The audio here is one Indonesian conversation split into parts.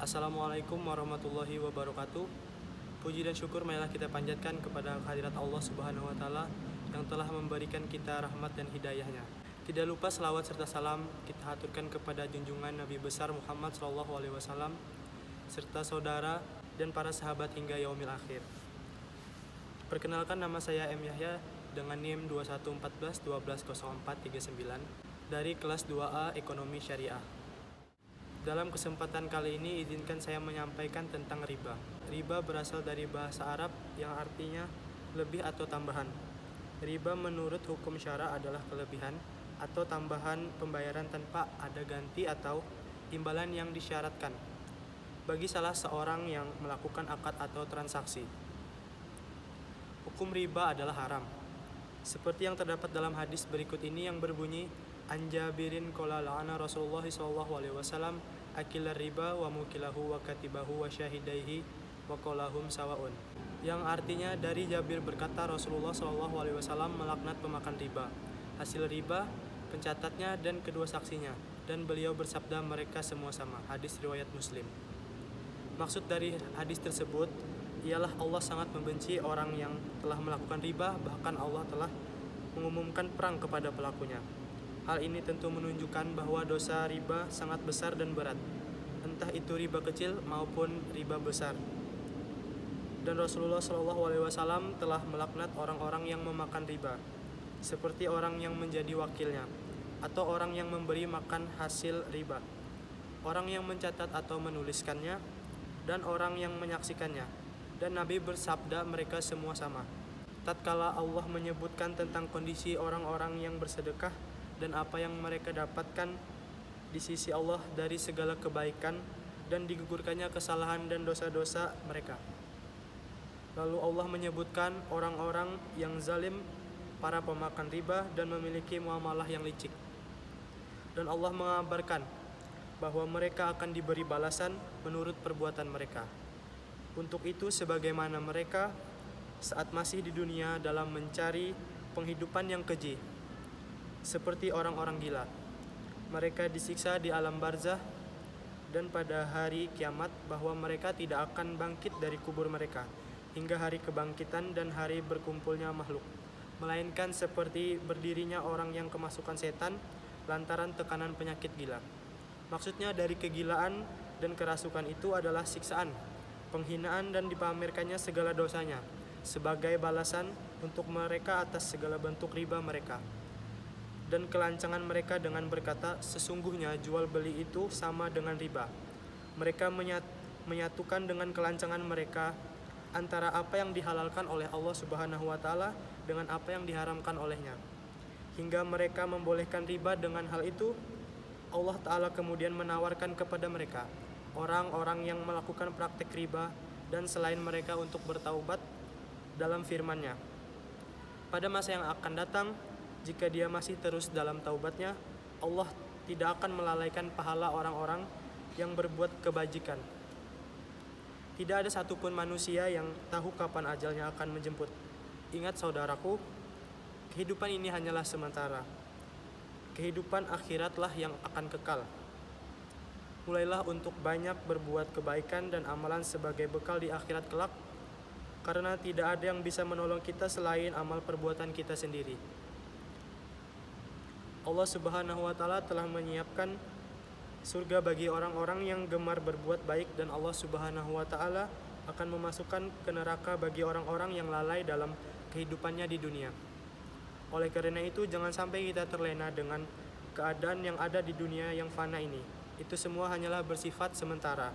Assalamualaikum warahmatullahi wabarakatuh. Puji dan syukur marilah kita panjatkan kepada kehadirat Allah Subhanahu wa taala yang telah memberikan kita rahmat dan hidayahnya. Tidak lupa selawat serta salam kita haturkan kepada junjungan Nabi besar Muhammad SAW serta saudara dan para sahabat hingga yaumil akhir. Perkenalkan, nama saya M. Yahya dengan NIM 2114120439 dari kelas 2A Ekonomi Syariah. Dalam kesempatan kali ini izinkan saya menyampaikan tentang riba. Riba berasal dari bahasa Arab yang artinya lebih atau tambahan. Riba menurut hukum syara adalah kelebihan atau tambahan pembayaran tanpa ada ganti atau imbalan yang disyaratkan bagi salah seorang yang melakukan akad atau transaksi. Hukum riba adalah haram. Seperti yang terdapat dalam hadis berikut ini yang berbunyi, An Jabirin qala la'ana Rasulullah sallallahu alaihi wasallam akilar riba wa mukilahu wa katibahu wa syahidaihi wa qalahum sawaun. Yang artinya dari Jabir berkata Rasulullah sallallahu alaihi wasallam melaknat pemakan riba, hasil riba, pencatatnya dan kedua saksinya, dan beliau bersabda mereka semua sama. Hadis riwayat Muslim. Maksud dari hadis tersebut ialah Allah sangat membenci orang yang telah melakukan riba, bahkan Allah telah mengumumkan perang kepada pelakunya. Hal ini tentu menunjukkan bahwa dosa riba sangat besar dan berat, entah itu riba kecil maupun riba besar. Dan Rasulullah SAW telah melaknat orang-orang yang memakan riba, seperti orang yang menjadi wakilnya, atau orang yang memberi makan hasil riba, orang yang mencatat atau menuliskannya, dan orang yang menyaksikannya. Dan Nabi bersabda mereka semua sama. Tatkala Allah menyebutkan tentang kondisi orang-orang yang bersedekah dan apa yang mereka dapatkan di sisi Allah dari segala kebaikan dan digugurkannya kesalahan dan dosa-dosa mereka. Lalu Allah menyebutkan orang-orang yang zalim, para pemakan riba dan memiliki muamalah yang licik. Dan Allah mengabarkan bahwa mereka akan diberi balasan menurut perbuatan mereka. Untuk itu sebagaimana mereka saat masih di dunia dalam mencari penghidupan yang keji, seperti orang-orang gila. Mereka disiksa di alam barzah dan pada hari kiamat bahwa mereka tidak akan bangkit dari kubur mereka hingga hari kebangkitan dan hari berkumpulnya makhluk, melainkan seperti berdirinya orang yang kemasukan setan lantaran tekanan penyakit gila. Maksudnya dari kegilaan dan kerasukan itu adalah siksaan, penghinaan dan dipamerkannya segala dosanya sebagai balasan untuk mereka atas segala bentuk riba mereka dan kelancangan mereka dengan berkata, sesungguhnya jual beli itu sama dengan riba. Mereka menyatukan dengan kelancangan mereka antara apa yang dihalalkan oleh Allah Subhanahu wa taala dengan apa yang diharamkan olehnya, hingga mereka membolehkan riba. Dengan hal itu Allah taala kemudian menawarkan kepada mereka orang-orang yang melakukan praktek riba dan selain mereka untuk bertaubat dalam firman-Nya. Pada masa yang akan datang, jika dia masih terus dalam taubatnya, Allah tidak akan melalaikan pahala orang-orang yang berbuat kebajikan. Tidak ada satupun manusia yang tahu kapan ajalnya akan menjemput. Ingat saudaraku, kehidupan ini hanyalah sementara. Kehidupan akhiratlah yang akan kekal. Mulailah untuk banyak berbuat kebaikan dan amalan sebagai bekal di akhirat kelak, karena tidak ada yang bisa menolong kita selain amal perbuatan kita sendiri. Allah Subhanahu wa taala telah menyiapkan surga bagi orang-orang yang gemar berbuat baik, dan Allah Subhanahu wa taala akan memasukkan ke neraka bagi orang-orang yang lalai dalam kehidupannya di dunia. Oleh karena itu, jangan sampai kita terlena dengan keadaan yang ada di dunia yang fana ini. Itu semua hanyalah bersifat sementara,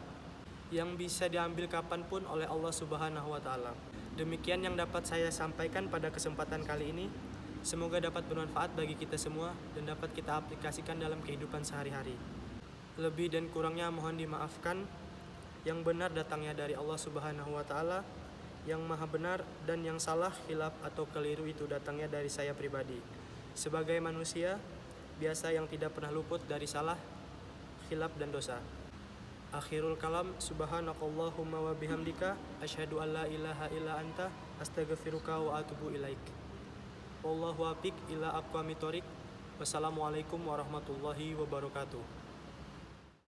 yang bisa diambil kapanpun oleh Allah Subhanahu wa taala. Demikian yang dapat saya sampaikan pada kesempatan kali ini. Semoga dapat bermanfaat bagi kita semua dan dapat kita aplikasikan dalam kehidupan sehari-hari. Lebih dan kurangnya mohon dimaafkan. Yang benar datangnya dari Allah Subhanahu wa taala, yang maha benar, dan yang salah, khilaf atau keliru itu datangnya dari saya pribadi. Sebagai manusia biasa yang tidak pernah luput dari salah, khilaf dan dosa. Akhirul kalam, subhanakallahumma wa bihamdika asyhadu an la ilaha illa anta astaghfiruka wa atubu ilaik. Wallahu a'lam ila aqwamit thoriq. Wassalamualaikum warahmatullahi wabarakatuh.